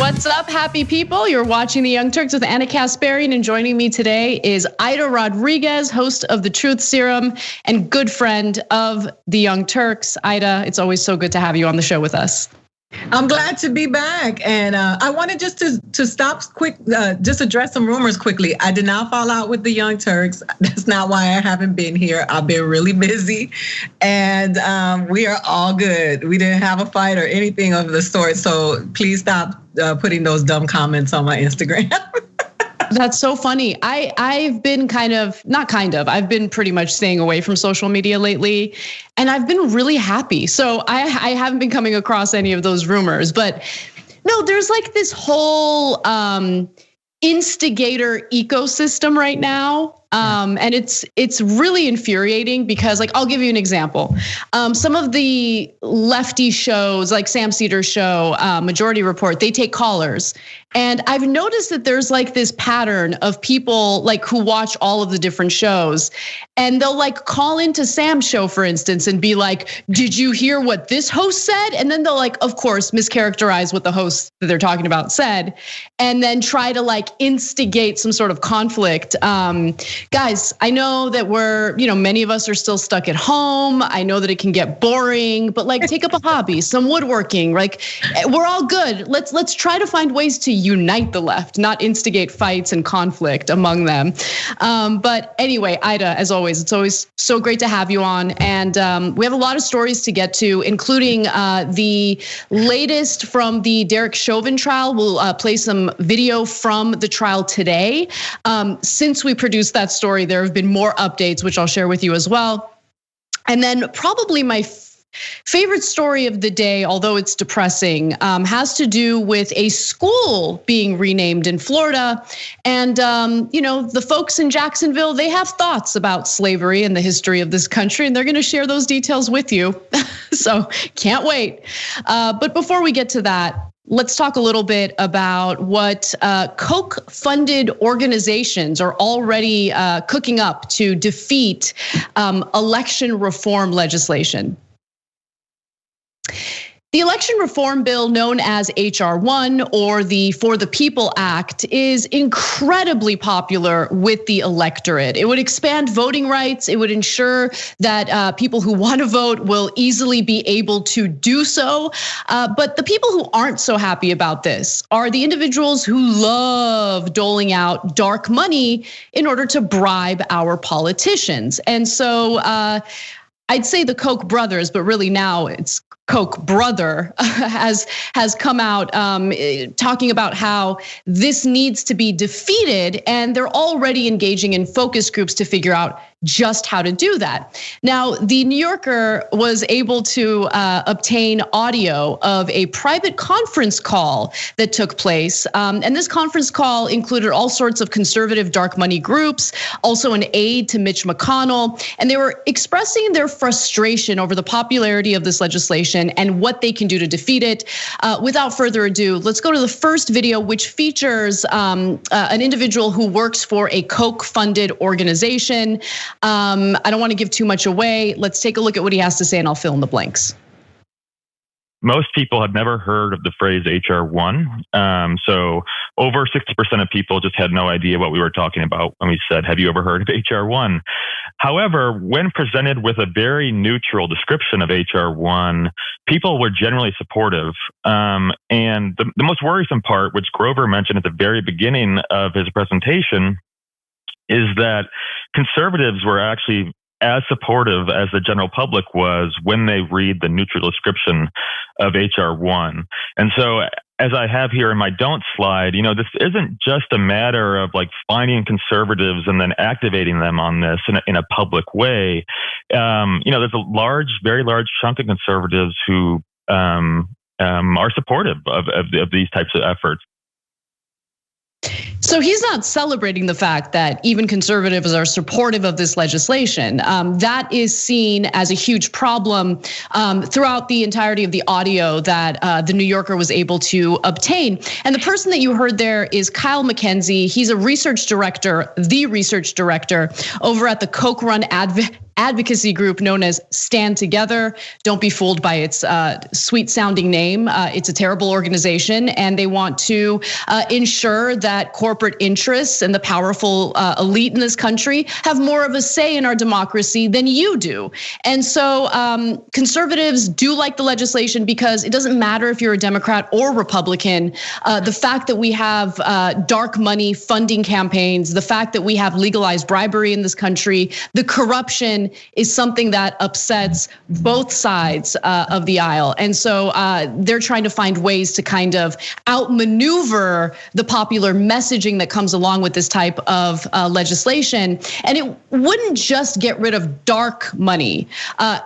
What's up, happy people? You're watching The Young Turks with Anna Kasparian, and joining me today is Ida Rodriguez, host of The Truth Serum and good friend of The Young Turks. Ida, it's always so good to have you on the show with us. I'm glad to be back, and I wanted just to stop quick, just address some rumors quickly. I did not fall out with the Young Turks. That's not why I haven't been here. I've been really busy, and we are all good. We didn't have a fight or anything of the sort. So please stop putting those dumb comments on my Instagram. That's so funny. I've been I've been pretty much staying away from social media lately, and I've been really happy. So I haven't been coming across any of those rumors, but no, there's like this whole instigator ecosystem right now. And it's really infuriating because, like, I'll give you an example. Some of the lefty shows, like Sam Cedar's show, Majority Report, they take callers. And I've noticed that there's like this pattern of people like who watch all of the different shows, and they'll like call into Sam's show, for instance, and be like, "Did you hear what this host said?" And then they'll like, of course, mischaracterize what the host that they're talking about said, and then try to like instigate some sort of conflict. Guys, I know that many of us are still stuck at home. I know that it can get boring, but like take up a hobby, some woodworking. Like, we're all good. Let's try to find ways to unite the left, not instigate fights and conflict among them. But anyway, Ida, as always, it's always so great to have you on. And we have a lot of stories to get to, including the latest from the Derek Chauvin trial. We'll play some video from the trial today. Since we produced that story, there have been more updates, which I'll share with you as well. And then probably my favorite story of the day, although it's depressing, has to do with a school being renamed in Florida. And the folks in Jacksonville, they have thoughts about slavery and the history of this country, and they're gonna share those details with you. So can't wait. But before we get to that, let's talk a little bit about what Koch-funded organizations are already cooking up to defeat election reform legislation. The election reform bill, known as HR 1 or the For the People Act, is incredibly popular with the electorate. It would expand voting rights. It would ensure that people who want to vote will easily be able to do so. But the people who aren't so happy about this are the individuals who love doling out dark money in order to bribe our politicians. And so I'd say the Koch brothers, but really now it's Koch brother has come out talking about how this needs to be defeated, and they're already engaging in focus groups to figure out just how to do that. Now, the New Yorker was able to obtain audio of a private conference call that took place. And this conference call included all sorts of conservative dark money groups, also an aide to Mitch McConnell. And they were expressing their frustration over the popularity of this legislation and what they can do to defeat it. Without further ado, let's go to the first video, which features an individual who works for a Koch-funded organization. I don't want to give too much away. Let's take a look at what he has to say, and I'll fill in the blanks. Most people had never heard of the phrase HR 1. So over 60% of people just had no idea what we were talking about when we said, "Have you ever heard of HR 1? However, when presented with a very neutral description of HR 1, people were generally supportive. And the most worrisome part, which Grover mentioned at the very beginning of his presentation, is that conservatives were actually as supportive as the general public was when they read the neutral description of HR 1. And so, as I have here in my don't slide, this isn't just a matter of like finding conservatives and then activating them on this in a public way. There's a very large chunk of conservatives who are supportive of these types of efforts. So he's not celebrating the fact that even conservatives are supportive of this legislation. That is seen as a huge problem throughout the entirety of the audio that the New Yorker was able to obtain. And the person that you heard there is Kyle McKenzie. He's a research director, the research director over at the Koch-run advocacy group known as Stand Together. Don't be fooled by its sweet sounding name. It's a terrible organization, and they want to ensure that corporate interests and the powerful elite in this country have more of a say in our democracy than you do. And so conservatives do like the legislation because it doesn't matter if you're a Democrat or Republican. The fact that we have dark money funding campaigns, the fact that we have legalized bribery in this country, the corruption is something that upsets both sides of the aisle. And so they're trying to find ways to kind of outmaneuver the popular messaging that comes along with this type of legislation. And it wouldn't just get rid of dark money.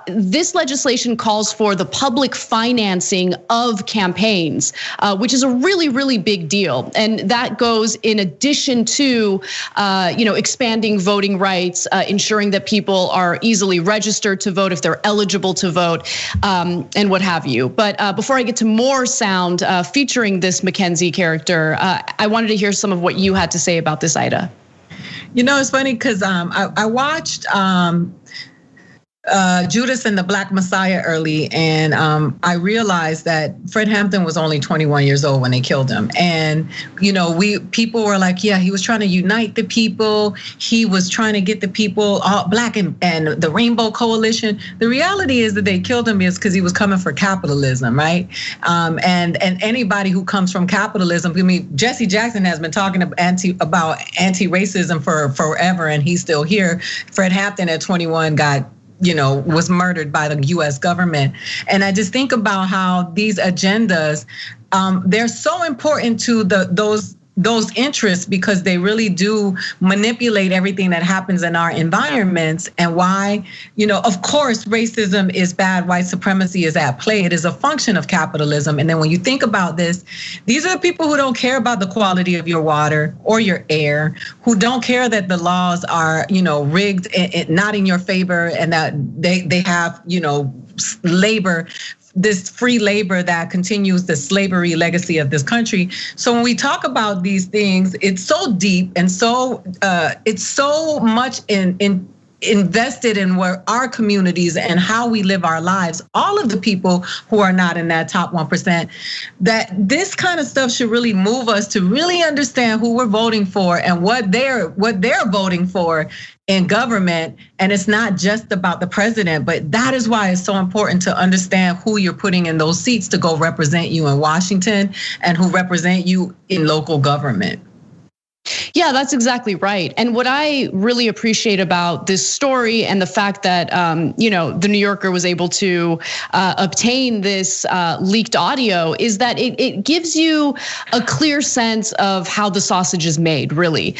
This legislation calls for the public financing of campaigns, which is a really, really big deal. And that goes in addition to, expanding voting rights, ensuring that people are easily registered to vote if they're eligible to vote, and what have you. But before I get to more sound featuring this Mackenzie character, I wanted to hear some of what you had to say about this, Ida. It's funny because I watched Judas and the Black Messiah early, and I realized that Fred Hampton was only 21 years old when they killed him. And people were like, yeah, he was trying to unite the people. He was trying to get the people all black and the Rainbow Coalition. The reality is that they killed him because he was coming for capitalism, right? And anybody who comes from capitalism, I mean, Jesse Jackson has been talking about anti-racism for forever, and he's still here. Fred Hampton at 21 was murdered by the US government. And I just think about how these agendas, they're so important to those interests because they really do manipulate everything that happens in our environments. And why, of course, racism is bad, white supremacy is at play. It is a function of capitalism. And then when you think about this, these are the people who don't care about the quality of your water or your air, who don't care that the laws are, rigged and not in your favor, and that they have, labor, this free labor that continues the slavery legacy of this country. So when we talk about these things, it's so deep and so it's so much invested in where our communities and how we live our lives, all of the people who are not in that top 1%, that this kind of stuff should really move us to really understand who we're voting for and what they're voting for in government. And it's not just about the president, but that is why it's so important to understand who you're putting in those seats to go represent you in Washington and who represent you in local government. Yeah, that's exactly right. And what I really appreciate about this story and the fact that, the New Yorker was able to obtain this leaked audio is that it gives you a clear sense of how the sausage is made, really.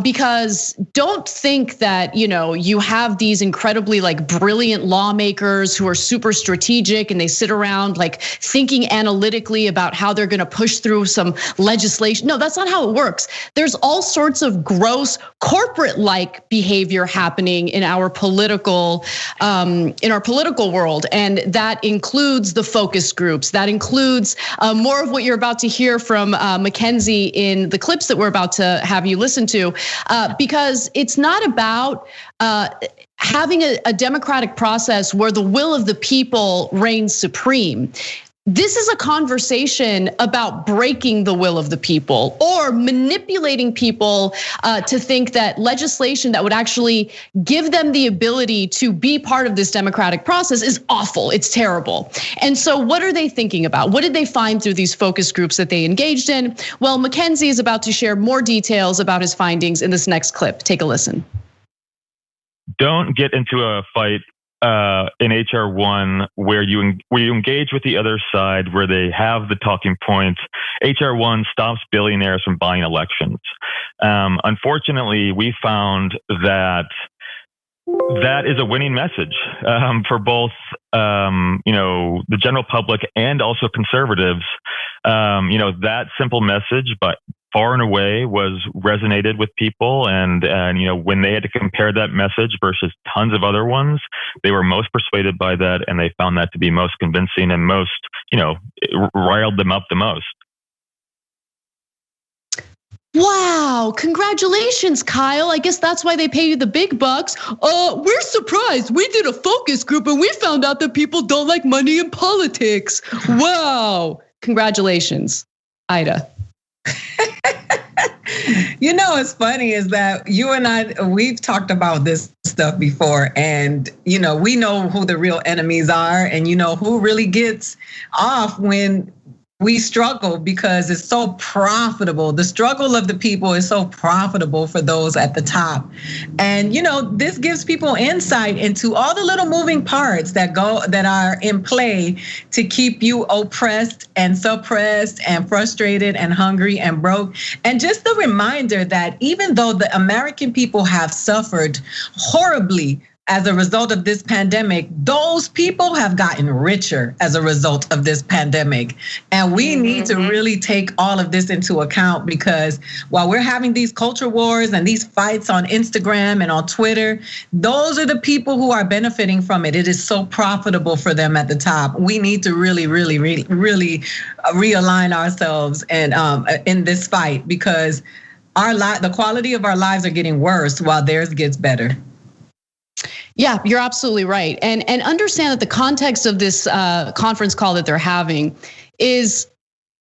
Because don't think that, you have these incredibly brilliant lawmakers who are super strategic and they sit around thinking analytically about how they're going to push through some legislation. No, that's not how it works. There's all sorts of gross corporate-like behavior happening in our political world, and that includes the focus groups. That includes more of what you're about to hear from Mackenzie in the clips that we're about to have you listen to, because it's not about having a democratic process where the will of the people reigns supreme. This is a conversation about breaking the will of the people or manipulating people to think that legislation that would actually give them the ability to be part of this democratic process is awful. It's terrible. And so what are they thinking about? What did they find through these focus groups that they engaged in? Well, Mackenzie is about to share more details about his findings in this next clip. Take a listen. Don't get into a fight in HR 1 where you engage with the other side, where they have the talking points. HR 1 stops billionaires from buying elections. Unfortunately, we found that is a winning message for both, the general public and also conservatives. That simple message, but far and away was resonated with people. And when they had to compare that message versus tons of other ones, they were most persuaded by that. And they found that to be most convincing and most, it riled them up the most. Wow, congratulations, Kyle. I guess that's why they pay you the big bucks. We're surprised. We did a focus group and we found out that people don't like money in politics. Wow. Congratulations, Ida. You know, what's funny is that you and I, we've talked about this stuff before, and we know who the real enemies are, and who really gets off when we struggle, because it's so profitable. The struggle of the people is so profitable for those at the top. And this gives people insight into all the little moving parts that are in play to keep you oppressed and suppressed and frustrated and hungry and broke. And just the reminder that even though the American people have suffered horribly as a result of this pandemic, those people have gotten richer as a result of this pandemic. And we need to really take all of this into account, because while we're having these culture wars and these fights on Instagram and on Twitter, those are the people who are benefiting from it. It is so profitable for them at the top. We need to really, really, really, really realign ourselves and in this fight, because the quality of our lives are getting worse while theirs gets better. Yeah, you're absolutely right. And understand that the context of this conference call that they're having is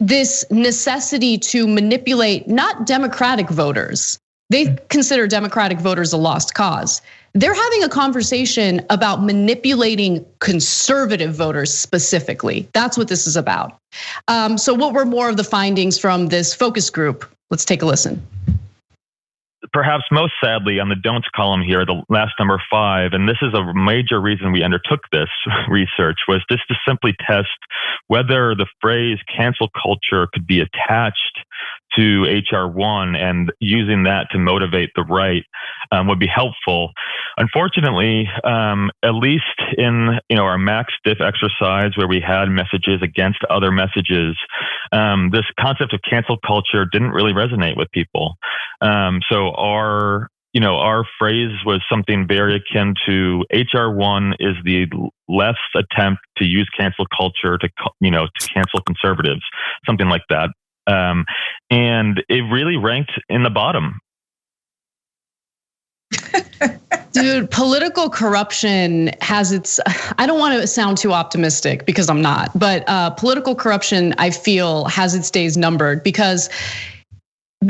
this necessity to manipulate not Democratic voters. They consider Democratic voters a lost cause. They're having a conversation about manipulating conservative voters specifically. That's what this is about. So what were more of the findings from this focus group? Let's take a listen. Perhaps most sadly, on the don'ts column here, the last number 5, and this is a major reason we undertook this research, was just to simply test whether the phrase cancel culture could be attached to HR 1, and using that to motivate the right would be helpful. Unfortunately, at least in our max diff exercise, where we had messages against other messages, this concept of cancel culture didn't really resonate with people. So our phrase was something very akin to HR 1 is the left's attempt to use cancel culture to cancel conservatives, something like that. And it really ranked in the bottom. Dude, political corruption has its, I don't want to sound too optimistic because I'm not, but political corruption, I feel, has its days numbered, because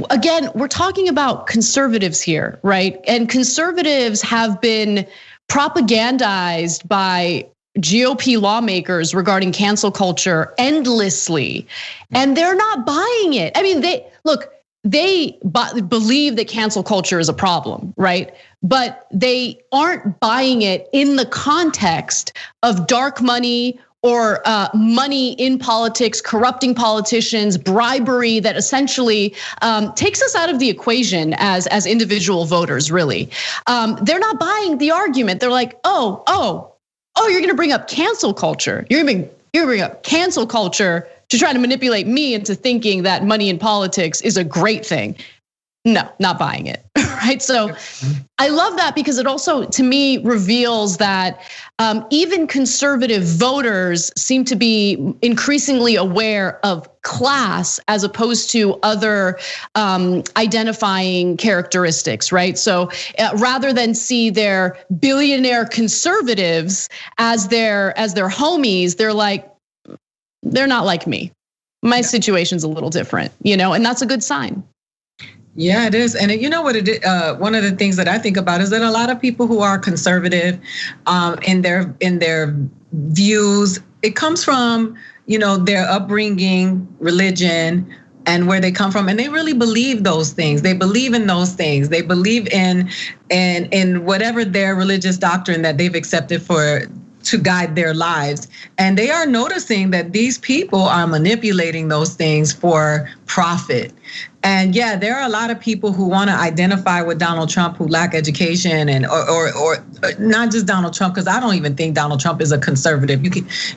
again, we're talking about conservatives here, right? And conservatives have been propagandized by GOP lawmakers regarding cancel culture endlessly, and they're not buying it. I mean, they believe that cancel culture is a problem, right? But they aren't buying it in the context of dark money or money in politics, corrupting politicians, bribery that essentially takes us out of the equation as individual voters, really. They're not buying the argument. They're like, oh, you're gonna bring up cancel culture. You're gonna bring up cancel culture to try to manipulate me into thinking that money in politics is a great thing. No, not buying it, right? So I love that, because it also, to me, reveals that even conservative voters seem to be increasingly aware of class as opposed to other identifying characteristics, right? So rather than see their billionaire conservatives as their homies, they're like, they're not like me. My situation's a little different, and that's a good sign. Yeah, it is. And you know what one of the things that I think about is that a lot of people who are conservative in their views, it comes from, their upbringing, religion, and where they come from, and they really believe those things. They believe in those things. They believe in whatever their religious doctrine that they've accepted to guide their lives. And they are noticing that these people are manipulating those things for profit. And yeah, there are a lot of people who want to identify with Donald Trump who lack education, and or not just Donald Trump, because I don't even think Donald Trump is a conservative.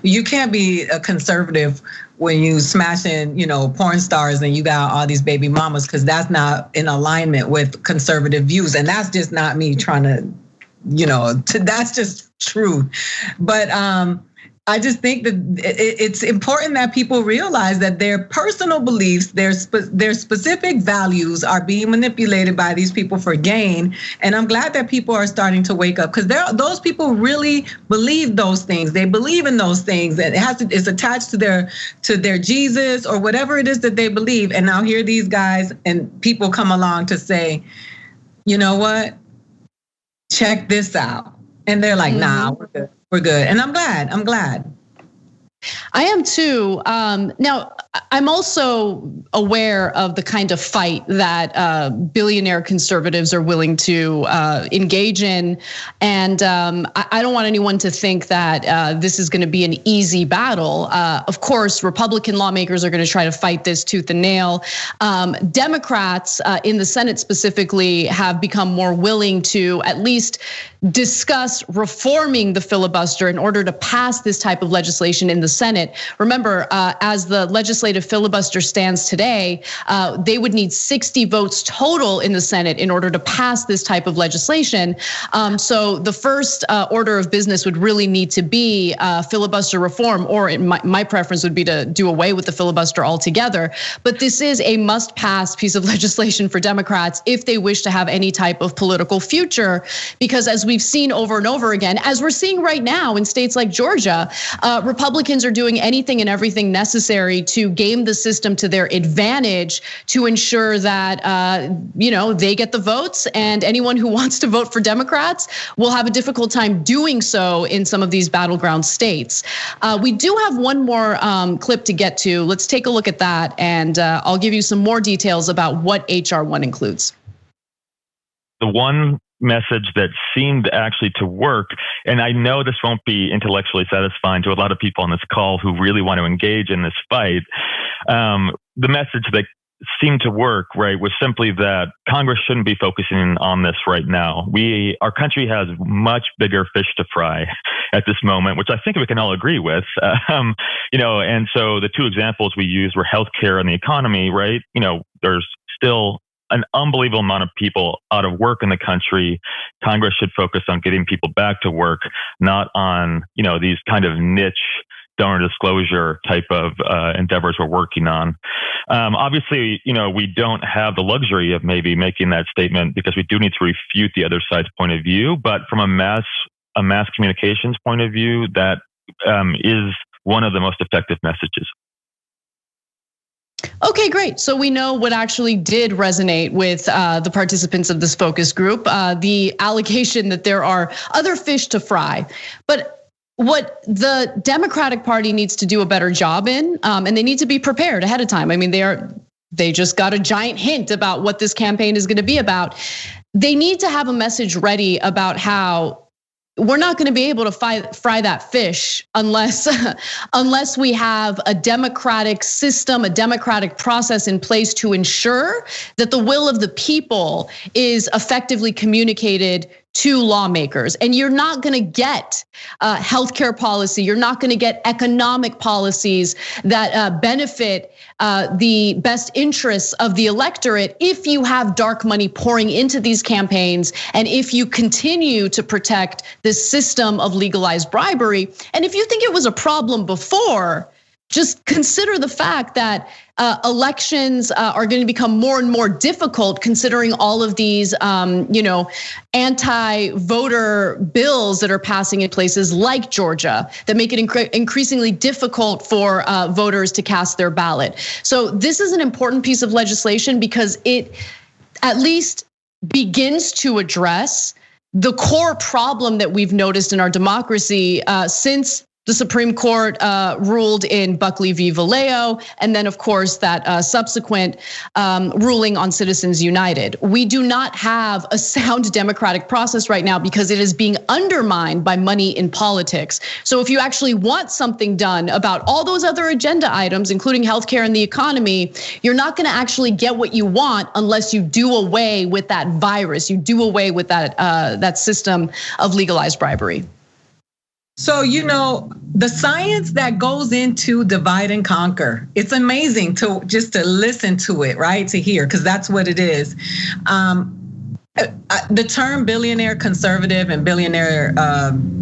You can't be a conservative when you smashing, porn stars and you got all these baby mamas, because that's not in alignment with conservative views. And that's just not me trying to, that's just true. But I just think that it's important that people realize that their personal beliefs, their specific values are being manipulated by these people for gain. And I'm glad that people are starting to wake up, because those people really believe those things. They believe in those things, and it's attached to their Jesus or whatever it is that they believe. And now here these guys and people come along to say, you know what? Check this out. And they're like, nah, we're good. We're good. And I'm glad. I am too. Now, I'm also aware of the kind of fight that billionaire conservatives are willing to engage in. And I don't want anyone to think that this is going to be an easy battle. Of course, Republican lawmakers are going to try to fight this tooth and nail. Democrats in the Senate specifically have become more willing to at least discuss reforming the filibuster in order to pass this type of legislation in the Senate. Remember, as the legislative filibuster stands today, they would need 60 votes total in the Senate in order to pass this type of legislation. So the first order of business would really need to be filibuster reform, or my preference would be to do away with the filibuster altogether. But this is a must-pass piece of legislation for Democrats if they wish to have any type of political future, because as we've seen over and over again, as we're seeing right now in states like Georgia, Republicans are doing anything and everything necessary to game the system to their advantage to ensure that they get the votes, and anyone who wants to vote for Democrats will have a difficult time doing so in some of these battleground states. We do have one more clip to get to. Let's take a look at that, and I'll give you some more details about what HR 1 includes. The one message that seemed actually to work, and I know this won't be intellectually satisfying to a lot of people on this call who really want to engage in this fight. The message that seemed to work, right, was simply that Congress shouldn't be focusing on this right now. Our country has much bigger fish to fry at this moment, which I think we can all agree with. And so the two examples we used were healthcare and the economy, right? There's still an unbelievable amount of people out of work in the country. Congress should focus on getting people back to work, not on, these kind of niche donor disclosure type of endeavors we're working on. Obviously, we don't have the luxury of maybe making that statement because we do need to refute the other side's point of view. But from a mass communications point of view, that is one of the most effective messages. Okay, great. So we know what actually did resonate with the participants of this focus group, the allegation that there are other fish to fry. But what the Democratic Party needs to do a better job in, and they need to be prepared ahead of time. I mean, they just got a giant hint about what this campaign is going to be about. They need to have a message ready about how we're not going to be able to fry that fish unless we have a democratic system, a democratic process in place to ensure that the will of the people is effectively communicated to lawmakers. And you're not going to get healthcare policy. You're not going to get economic policies that benefit the best interests of the electorate if you have dark money pouring into these campaigns, and if you continue to protect this system of legalized bribery. And if you think it was a problem before, just consider the fact that elections are going to become more and more difficult, considering all of these, anti-voter bills that are passing in places like Georgia that make it increasingly difficult for voters to cast their ballot. So this is an important piece of legislation because it at least begins to address the core problem that we've noticed in our democracy since the Supreme Court ruled in Buckley v. Vallejo, and then of course that subsequent ruling on Citizens United. We do not have a sound democratic process right now because it is being undermined by money in politics. So if you actually want something done about all those other agenda items, including healthcare and the economy, you're not going to actually get what you want unless you do away with that virus, you do away with that system of legalized bribery. So, the science that goes into divide and conquer, it's amazing to listen to it, right? To hear, because that's what it is. The term billionaire conservative and billionaire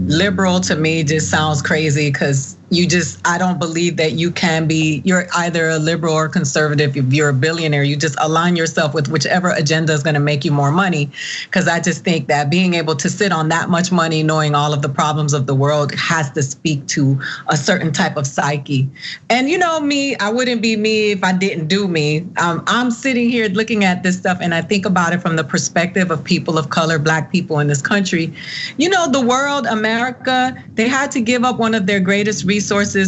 liberal to me just sounds crazy because I don't believe that you're either a liberal or conservative. If you're a billionaire, you just align yourself with whichever agenda is going to make you more money. Because I just think that being able to sit on that much money, knowing all of the problems of the world, has to speak to a certain type of psyche. And you know me, I wouldn't be me if I didn't do me. I'm sitting here looking at this stuff and I think about it from the perspective of people of color, Black people in this country. You know, the world, America, they had to give up one of their greatest resources,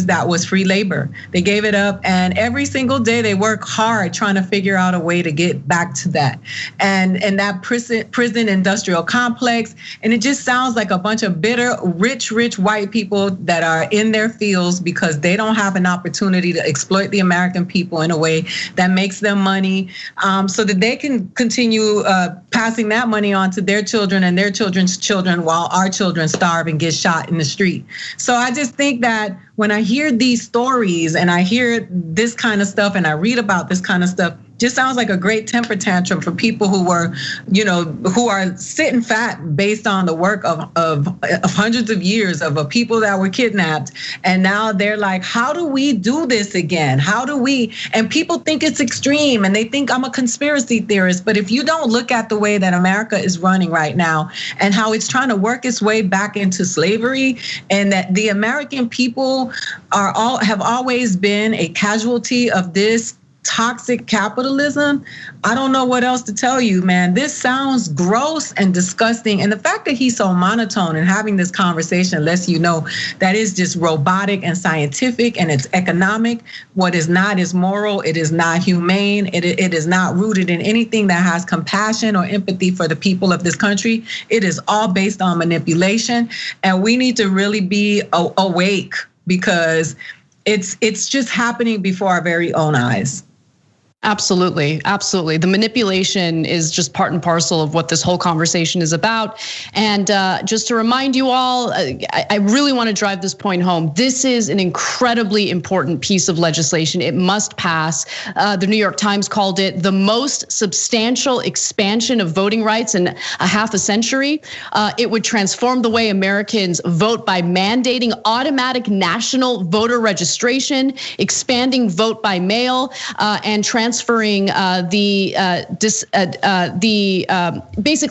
that was free labor. They gave it up, and every single day they work hard trying to figure out a way to get back to that. And that prison industrial complex, and it just sounds like a bunch of bitter, rich white people that are in their fields because they don't have an opportunity to exploit the American people in a way that makes them money, so that they can continue passing that money on to their children and their children's children while our children starve and get shot in the street. So I just think that when I hear these stories and I hear this kind of stuff and I read about this kind of stuff, just sounds like a great temper tantrum for people who are sitting fat based on the work of hundreds of years of people that were kidnapped. And now they're like, how do we do this again? And people think it's extreme and they think I'm a conspiracy theorist. But if you don't look at the way that America is running right now and how it's trying to work its way back into slavery, and that the American people have always been a casualty of this toxic capitalism, I don't know what else to tell you, man. This sounds gross and disgusting. And the fact that he's so monotone and having this conversation lets you know that is just robotic and scientific and it's economic. What is not is moral. It is not humane. It is not rooted in anything that has compassion or empathy for the people of this country. It is all based on manipulation. And we need to really be awake because it's just happening before our very own eyes. Absolutely. Absolutely. The manipulation is just part and parcel of what this whole conversation is about. And just to remind you all, I really want to drive this point home. This is an incredibly important piece of legislation. It must pass. The New York Times called it the most substantial expansion of voting rights in a half a century. It would transform the way Americans vote by mandating automatic national voter registration, expanding vote by mail, and transferring basically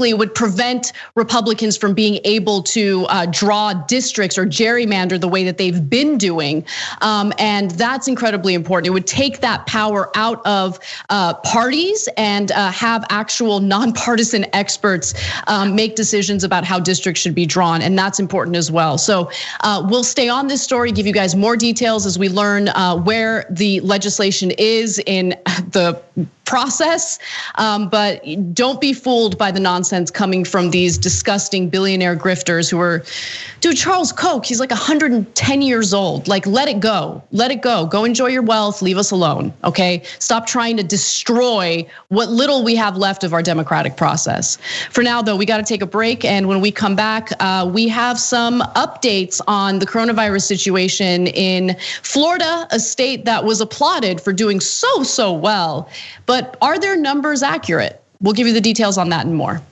it would prevent Republicans from being able to draw districts or gerrymander the way that they've been doing. And that's incredibly important. It would take that power out of parties and have actual nonpartisan experts make decisions about how districts should be drawn. And that's important as well. So we'll stay on this story, give you guys more details as we learn where the legislation is in the process, but don't be fooled by the nonsense coming from these disgusting billionaire grifters who are, dude, Charles Koch, he's like 110 years old. Like, let it go, go enjoy your wealth, leave us alone, okay? Stop trying to destroy what little we have left of our democratic process. For now, though, we gotta take a break, and when we come back, we have some updates on the coronavirus situation in Florida, a state that was applauded for doing so well. But are their numbers accurate? We'll give you the details on that and more.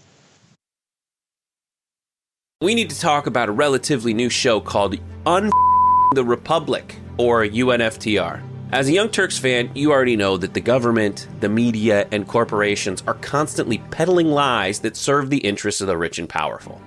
We need to talk about a relatively new show called the Republic, or UNFTR. As a Young Turks fan, you already know that the government, the media, and corporations are constantly peddling lies that serve the interests of the rich and powerful.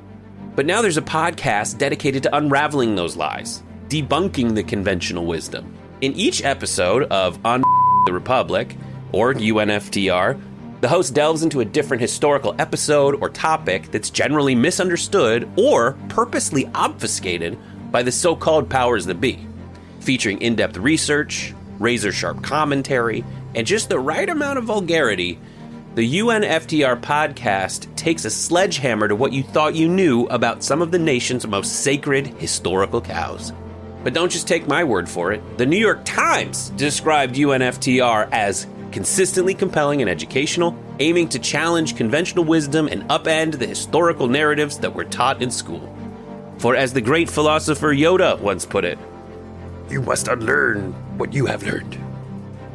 But now there's a podcast dedicated to unraveling those lies, debunking the conventional wisdom. In each episode of the Republic, or UNFTR, the host delves into a different historical episode or topic that's generally misunderstood or purposely obfuscated by the so-called powers that be. Featuring in-depth research, razor-sharp commentary, and just the right amount of vulgarity, the UNFTR podcast takes a sledgehammer to what you thought you knew about some of the nation's most sacred historical cows. But don't just take my word for it. The New York Times described UNFTR as consistently compelling and educational, aiming to challenge conventional wisdom and upend the historical narratives that were taught in school. For as the great philosopher Yoda once put it, "You must unlearn what you have learned."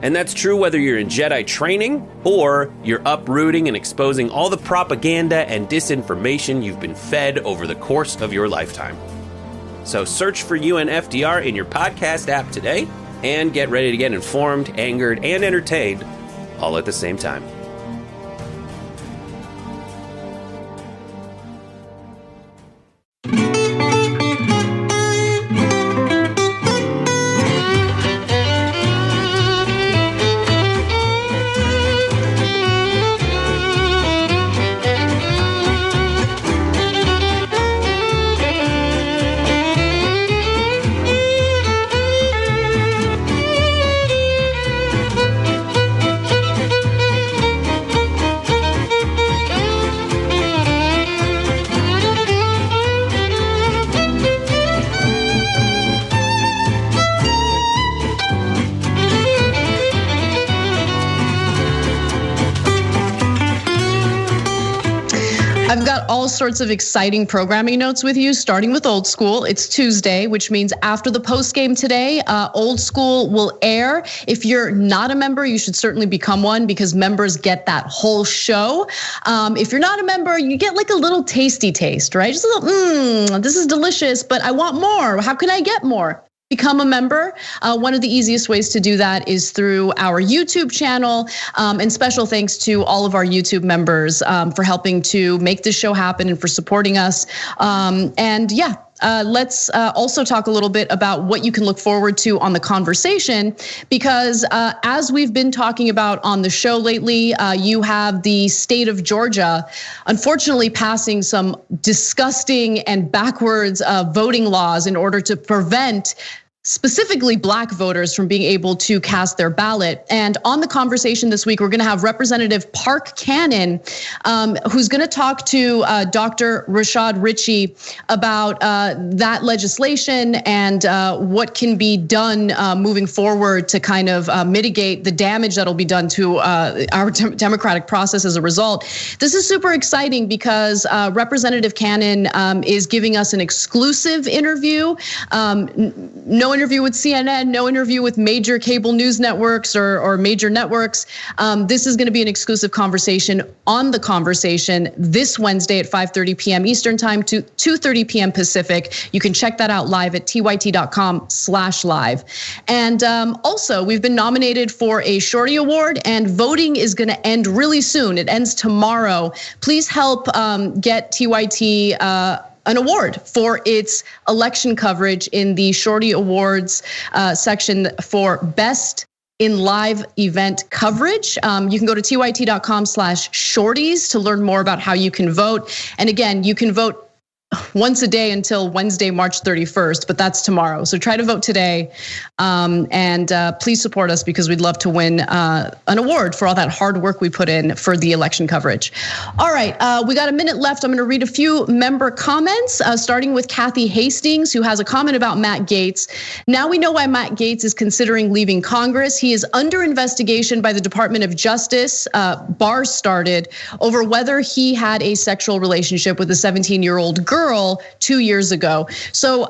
And that's true whether you're in Jedi training or you're uprooting and exposing all the propaganda and disinformation you've been fed over the course of your lifetime. So search for UNFDR in your podcast app today and get ready to get informed, angered, and entertained all at the same time. I've got all sorts of exciting programming notes with you, starting with Old School. It's Tuesday, which means after the post game today, Old School will air. If you're not a member, you should certainly become one because members get that whole show. If you're not a member, you get like a little tasty taste, right? Just a little, this is delicious, but I want more. How can I get more? Become a member. One of the easiest ways to do that is through our YouTube channel. And special thanks to all of our YouTube members for helping to make this show happen and for supporting us. Let's also talk a little bit about what you can look forward to on the conversation, because as we've been talking about on the show lately, you have the state of Georgia, unfortunately passing some disgusting and backwards voting laws in order to prevent specifically Black voters from being able to cast their ballot. And on the conversation this week, we're gonna have Representative Park Cannon, who's gonna talk to Dr. Rashad Ritchie about that legislation and what can be done moving forward to kind of mitigate the damage that'll be done to our democratic process as a result. This is super exciting because Representative Cannon is giving us an exclusive interview. No interview with CNN, no interview with major cable news networks or major networks. This is gonna be an exclusive conversation on the conversation this Wednesday at 5:30 p.m. Eastern time to 2:30 p.m. Pacific. You can check that out live at tyt.com/live. And also, we've been nominated for a Shorty Award and voting is gonna end really soon. It ends tomorrow. Please help get TYT an award for its election coverage in the Shorty Awards section for Best in Live Event Coverage. You can go to tyt.com/shorties to learn more about how you can vote. And again, you can vote once a day until Wednesday, March 31st, but that's tomorrow. So try to vote today, and please support us because we'd love to win an award for all that hard work we put in for the election coverage. All right, we got a minute left. I'm gonna read a few member comments, starting with Kathy Hastings, who has a comment about Matt Gaetz. Now we know why Matt Gaetz is considering leaving Congress. He is under investigation by the Department of Justice, bars started, over whether he had a sexual relationship with a 17-year-old girl 2 years ago. So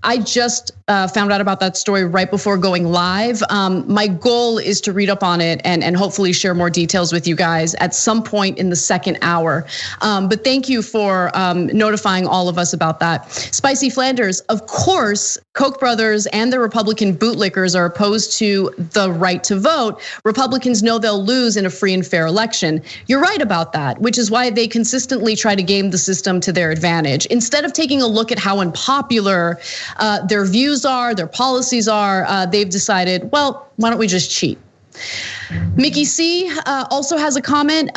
I just found out about that story right before going live. My goal is to read up on it and hopefully share more details with you guys at some point in the second hour. But thank you for notifying all of us about that. Spicy Flanders, of course, Koch brothers and the Republican bootlickers are opposed to the right to vote. Republicans know they'll lose in a free and fair election. You're right about that, which is why they consistently try to game the system to their advantage. Instead of taking a look at how unpopular their views are, their policies are, they've decided, well, why don't we just cheat? Mickey C also has a comment,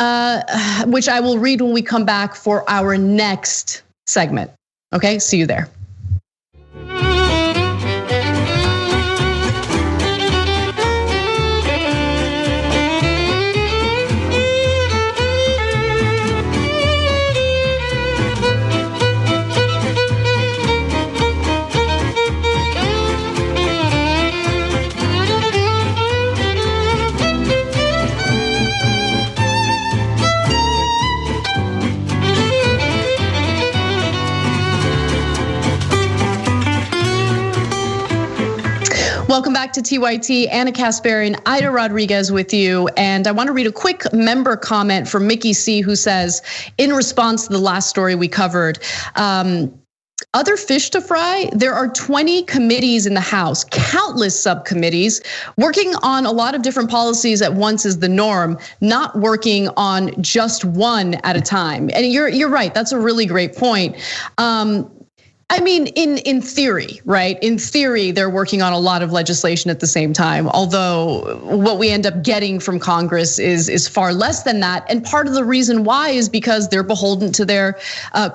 which I will read when we come back for our next segment. Okay, see you there. Welcome back to TYT. Anna Kasparian, Ida Rodriguez with you. And I want to read a quick member comment from Mickey C, who says, in response to the last story we covered, other fish to fry, there are 20 committees in the House, countless subcommittees, working on a lot of different policies at once is the norm, not working on just one at a time. And you're right, that's a really great point. I mean, in theory, right? In theory, they're working on a lot of legislation at the same time. Although what we end up getting from Congress is far less than that. And part of the reason why is because they're beholden to their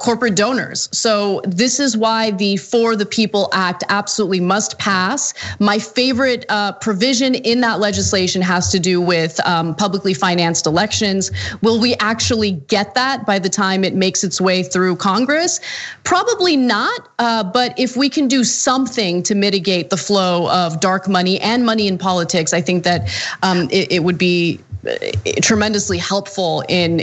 corporate donors. So this is why the For the People Act absolutely must pass. My favorite provision in that legislation has to do with publicly financed elections. Will we actually get that by the time it makes its way through Congress? Probably not. But if we can do something to mitigate the flow of dark money and money in politics, I think that it would be tremendously helpful in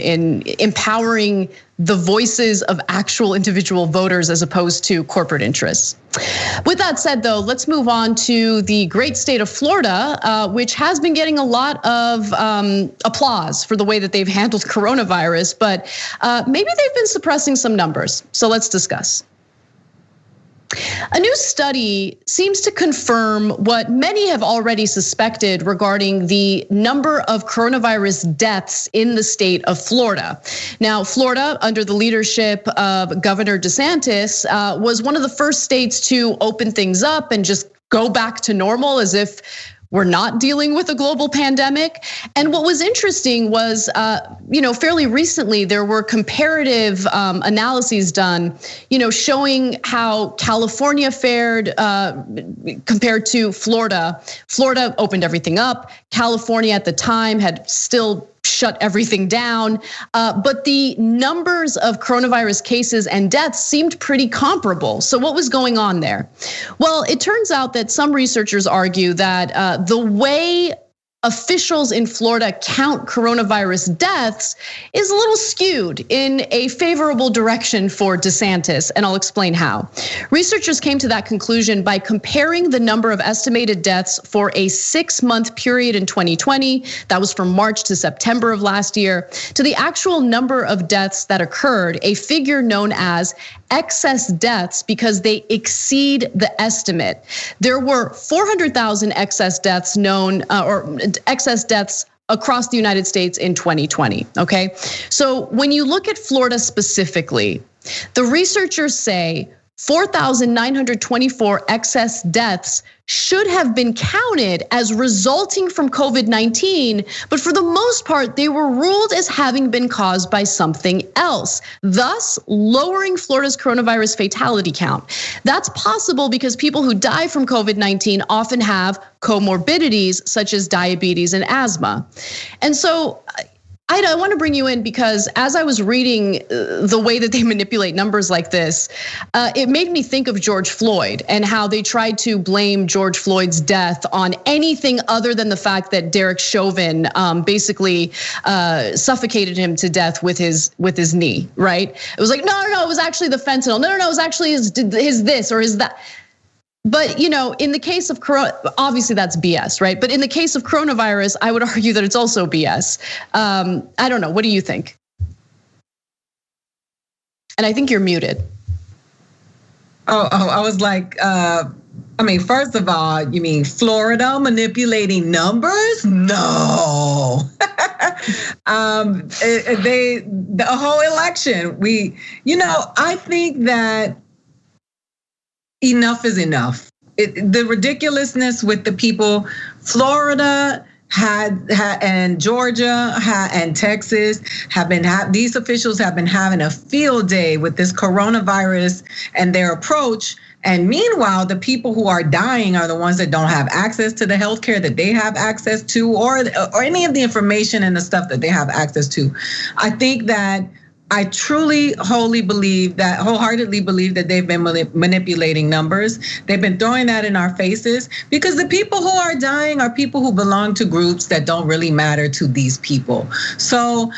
empowering the voices of actual individual voters as opposed to corporate interests. With that said, though, let's move on to the great state of Florida, which has been getting a lot of applause for the way that they've handled coronavirus, but maybe they've been suppressing some numbers. So let's discuss. A new study seems to confirm what many have already suspected regarding the number of coronavirus deaths in the state of Florida. Now, Florida, under the leadership of Governor DeSantis, was one of the first states to open things up and just go back to normal as if we're not dealing with a global pandemic. And what was interesting was, fairly recently there were comparative analyses done, showing how California fared compared to Florida. Florida opened everything up. California at the time had still shut everything down. But the numbers of coronavirus cases and deaths seemed pretty comparable. So what was going on there? Well, it turns out that some researchers argue that the way officials in Florida count coronavirus deaths is a little skewed in a favorable direction for DeSantis, and I'll explain how. Researchers came to that conclusion by comparing the number of estimated deaths for a 6-month period in 2020, that was from March to September of last year, to the actual number of deaths that occurred, a figure known as excess deaths because they exceed the estimate. There were 400,000 excess deaths known, or excess deaths across the United States in 2020, okay? So when you look at Florida specifically, the researchers say 4,924 excess deaths should have been counted as resulting from COVID-19, but for the most part, they were ruled as having been caused by something else, thus lowering Florida's coronavirus fatality count. That's possible because people who die from COVID-19 often have comorbidities such as diabetes and asthma. And so Ida, I want to bring you in because as I was reading the way that they manipulate numbers like this, it made me think of George Floyd and how they tried to blame George Floyd's death on anything other than the fact that Derek Chauvin basically suffocated him to death with his knee, right? It was like, no, it was actually the fentanyl. No, it was actually his this or his that. But in the case of corona, obviously that's BS, right? But in the case of coronavirus, I would argue that it's also BS. I don't know. What do you think? And I think you're muted. Oh, I was like, first of all, you mean Florida manipulating numbers? No. The whole election, I think that enough is enough. The ridiculousness with the people, Florida had and Georgia and Texas these officials have been having a field day with this coronavirus and their approach. And meanwhile, the people who are dying are the ones that don't have access to the healthcare that they have access to, or any of the information and the stuff that they have access to. I think that I truly, wholeheartedly believe that they've been manipulating numbers. They've been throwing that in our faces because the people who are dying are people who belong to groups that don't really matter to these people. So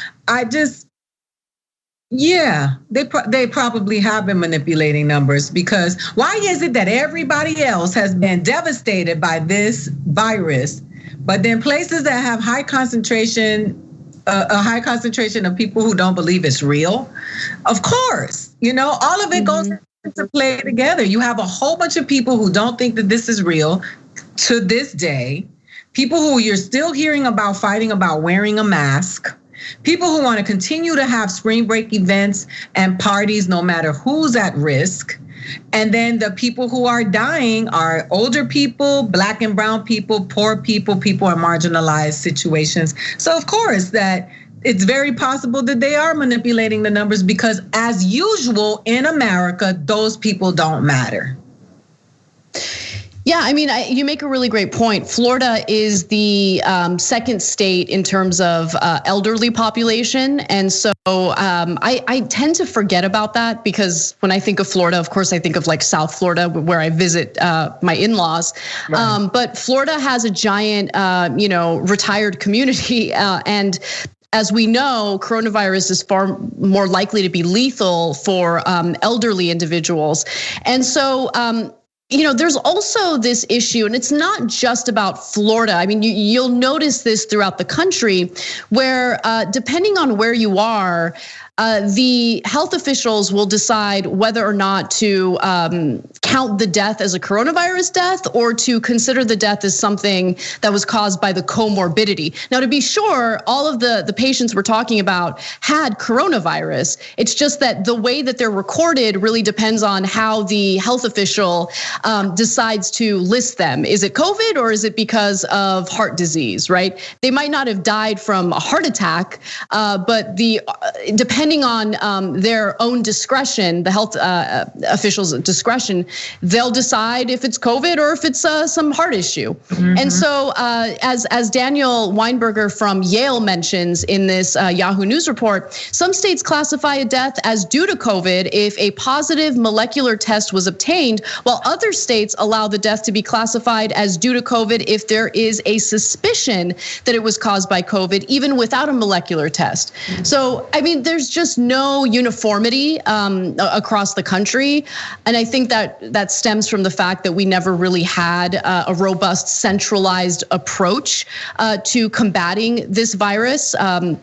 Yeah, they probably have been manipulating numbers, because why is it that everybody else has been devastated by this virus, but then places that have high concentration, a high concentration of people who don't believe it's real? Of course, all of it goes into play together. You have a whole bunch of people who don't think that this is real to this day, people who you're still hearing about fighting about wearing a mask, people who want to continue to have spring break events and parties no matter who's at risk. And then the people who are dying are older people, Black and brown people, poor people, people in marginalized situations. So of course that it's very possible that they are manipulating the numbers, because as usual in America, those people don't matter. Yeah, I mean, you make a really great point. Florida is the second state in terms of elderly population. And so I tend to forget about that, because when I think of Florida, of course, I think of like South Florida, where I visit my in-laws. Right. But Florida has a giant, retired community. And as we know, coronavirus is far more likely to be lethal for elderly individuals. And so, there's also this issue, and it's not just about Florida. I mean, you'll notice this throughout the country, where depending on where you are, the health officials will decide whether or not to count the death as a coronavirus death, or to consider the death as something that was caused by the comorbidity. Now, to be sure, all of the patients we're talking about had coronavirus. It's just that the way that they're recorded really depends on how the health official decides to list them. Is it COVID, or is it because of heart disease, right? They might not have died from a heart attack, but depending on their own discretion, the health officials' discretion, they'll decide if it's COVID or if it's some heart issue. Mm-hmm. And so, as Daniel Weinberger from Yale mentions in this Yahoo News report, some states classify a death as due to COVID if a positive molecular test was obtained, while other states allow the death to be classified as due to COVID if there is a suspicion that it was caused by COVID, even without a molecular test. Mm-hmm. So, I mean, there's just no uniformity across the country. And I think that stems from the fact that we never really had a robust, centralized approach to combating this virus. I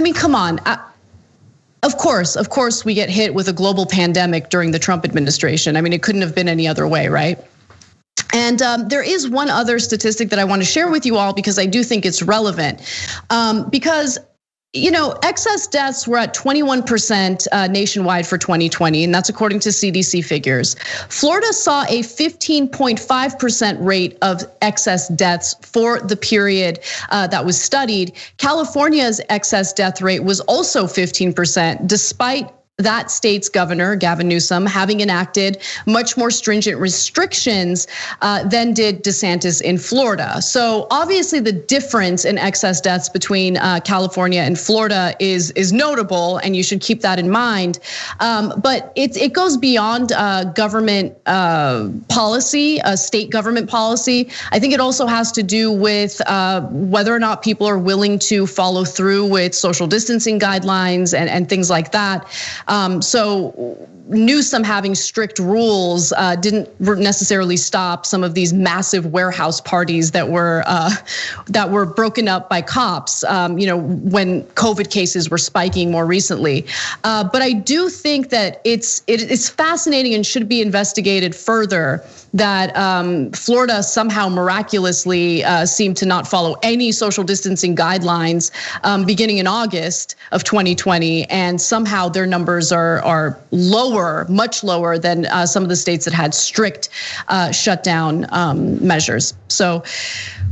mean, come on. Of course, we get hit with a global pandemic during the Trump administration. I mean, it couldn't have been any other way, right? And there is one other statistic that I want to share with you all, because I do think it's relevant. Because excess deaths were at 21% nationwide for 2020, and that's according to CDC figures. Florida saw a 15.5% rate of excess deaths for the period that was studied. California's excess death rate was also 15%, despite that state's governor, Gavin Newsom, having enacted much more stringent restrictions than did DeSantis in Florida. So obviously the difference in excess deaths between California and Florida is notable, and you should keep that in mind. But it goes beyond government policy, state government policy. I think it also has to do with whether or not people are willing to follow through with social distancing guidelines and things like that. So Newsom having strict rules didn't necessarily stop some of these massive warehouse parties that were broken up by cops, when COVID cases were spiking more recently. But I do think that it's fascinating and should be investigated further that Florida somehow miraculously seemed to not follow any social distancing guidelines beginning in August of 2020, and somehow their numbers are lower, much lower than some of the states that had strict shutdown measures. So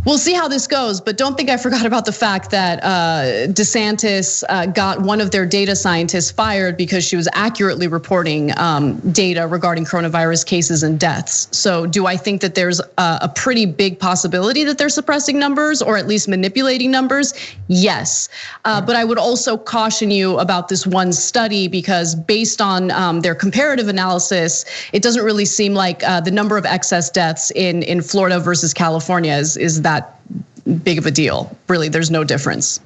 we'll see how this goes, but don't think I forgot about the fact that DeSantis got one of their data scientists fired because she was accurately reporting data regarding coronavirus cases and deaths. So do I think that there's a pretty big possibility that they're suppressing numbers, or at least manipulating numbers? Yes, but I would also caution you about this one study, because based on their comparative analysis, it doesn't really seem like the number of excess deaths in Florida versus California is that big of a deal. Really, there's no difference.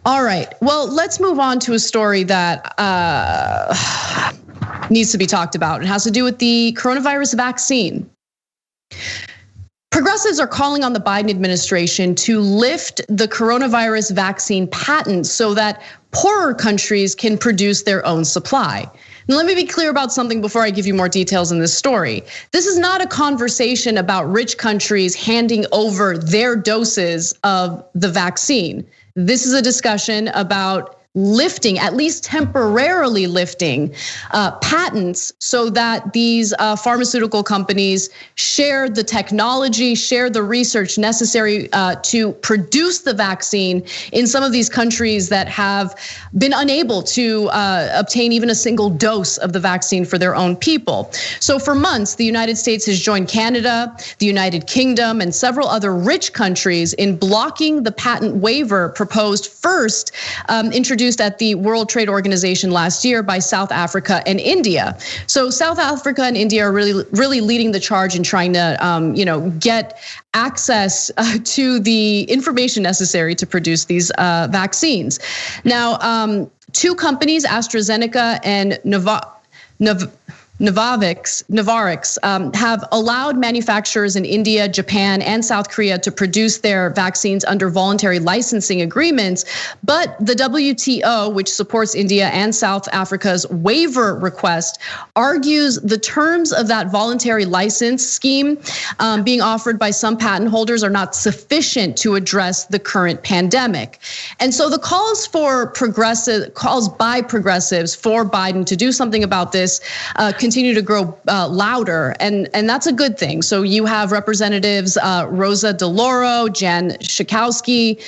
All right. Well, let's move on to a story that needs to be talked about. It has to do with the coronavirus vaccine. Progressives are calling on the Biden administration to lift the coronavirus vaccine patent so that poorer countries can produce their own supply. Now, let me be clear about something before I give you more details in this story. This is not a conversation about rich countries handing over their doses of the vaccine. This is a discussion about lifting, at least temporarily lifting, patents so that these pharmaceutical companies share the technology, share the research necessary to produce the vaccine in some of these countries that have been unable to obtain even a single dose of the vaccine for their own people. So for months, the United States has joined Canada, the United Kingdom, and several other rich countries in blocking the patent waiver proposed first introduced at the World Trade Organization last year by South Africa and India. So South Africa and India are really leading the charge in trying to, get access to the information necessary to produce these vaccines. Now, two companies, AstraZeneca and Novarix have allowed manufacturers in India, Japan, and South Korea to produce their vaccines under voluntary licensing agreements. But the WTO, which supports India and South Africa's waiver request, argues the terms of that voluntary license scheme being offered by some patent holders are not sufficient to address the current pandemic. And so the calls by progressives for Biden to do something about this continue to grow louder, and that's a good thing. So you have Representatives Rosa DeLauro, Jan Schakowsky,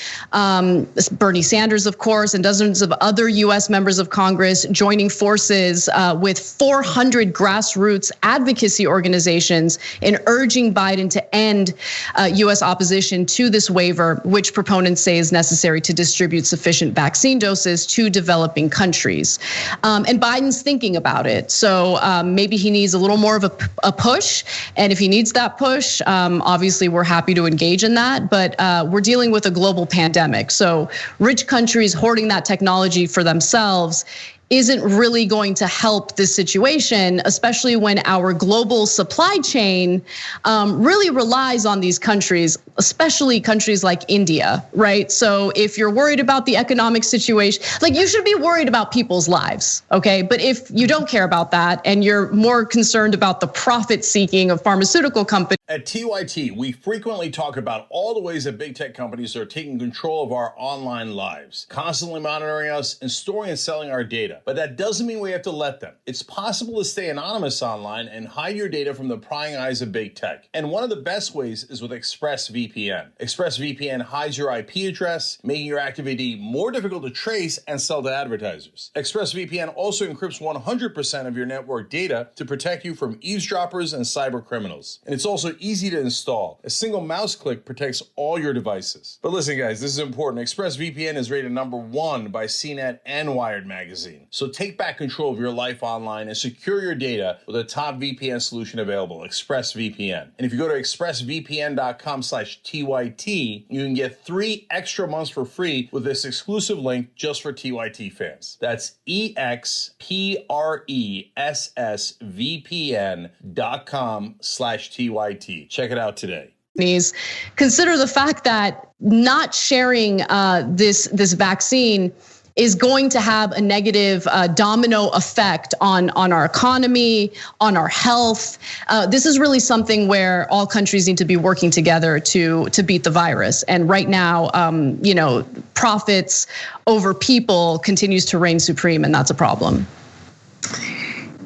Bernie Sanders, of course, and dozens of other US members of Congress joining forces with 400 grassroots advocacy organizations in urging Biden to end US opposition to this waiver, which proponents say is necessary to distribute sufficient vaccine doses to developing countries. And Biden's thinking about it. So maybe he needs a little more of a push. And if he needs that push, obviously we're happy to engage in that. But we're dealing with a global pandemic. So rich countries hoarding that technology for themselves isn't really going to help this situation, especially when our global supply chain really relies on these countries, especially countries like India, right? So if you're worried about the economic situation, like you should be worried about people's lives, okay? But if you don't care about that and you're more concerned about the profit seeking of pharmaceutical companies. At TYT, we frequently talk about all the ways that big tech companies are taking control of our online lives, constantly monitoring us and storing and selling our data. But that doesn't mean we have to let them. It's possible to stay anonymous online and hide your data from the prying eyes of big tech. And one of the best ways is with ExpressVPN. ExpressVPN hides your IP address, making your activity more difficult to trace and sell to advertisers. ExpressVPN also encrypts 100% of your network data to protect you from eavesdroppers and cyber criminals. And it's also easy to install. A single mouse click protects all your devices. But listen, guys, this is important. ExpressVPN is rated #1 by CNET and Wired magazine. So take back control of your life online and secure your data with a top VPN solution available, ExpressVPN. And if you go to expressvpn.com/TYT, you can get 3 extra months for free with this exclusive link just for TYT fans. That's expressvpn.com/TYT. Check it out today. Consider the fact that not sharing this vaccine is going to have a negative domino effect on our economy, on our health. This is really something where all countries need to be working together to beat the virus. And right now, profits over people continues to reign supreme, and that's a problem.